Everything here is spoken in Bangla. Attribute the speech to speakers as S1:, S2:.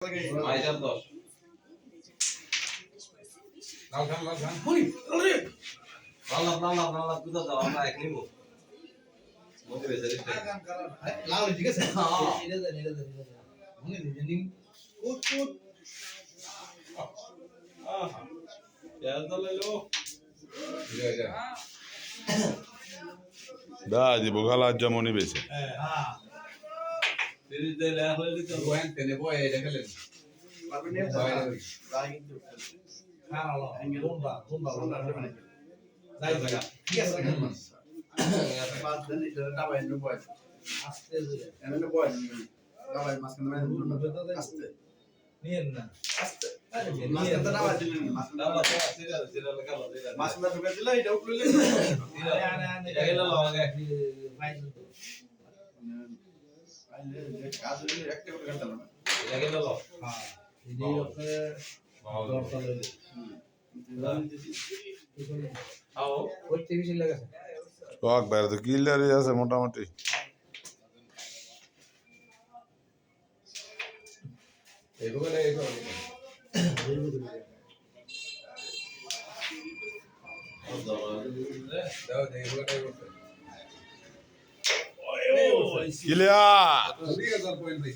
S1: আইজার 10
S2: লাল খান হুই আরে
S1: লাল দুটো দাও আমরা এক নিব মতে বেজে দিতে
S2: লাল ঠিক আছে
S1: হ্যাঁ
S2: এটা মনে দিনি কুট কুট
S1: यार तो ले लो
S3: দা জি বোগালা যেমনই বেছে
S2: হ্যাঁ
S1: तेरी दे ले হলে দিতে
S2: গোয়েন তেনে বয় এটা খেলেন
S4: পারবেন না তাই কিন্তু
S2: হ্যাঁ আলো তোমরা
S4: যাই
S2: যাই
S4: জায়গা
S2: ঠিক আছে
S4: বাদ দেন এটা ডাবাই নো বয়
S2: আস্তে
S4: এমন বয় ডাবাই মাঝখানে আস্তে
S2: নিয়েন না
S4: আস্তে
S2: আরে
S4: মাঝখানে তো ডাবাই দিলেন
S1: না বাবা সিরা লাগা লো দিলা
S4: মাঝখানে ঢুকে দিলে এটা উঠলে
S1: এটা গেল লগে
S4: কাজ হলে একটা করে কাটতে না
S1: এটা গেল লো
S2: হ্যাঁ এই ওকে দরকার
S1: আও
S2: ওই টিভি লাগাছে
S3: কক বাইরে তো কিলারই আছে মোটামুটি
S2: এই বলে এই করে দাও দেই বলে করতে
S3: কিলিয়া
S2: 2000 পয়েন্ট ভাই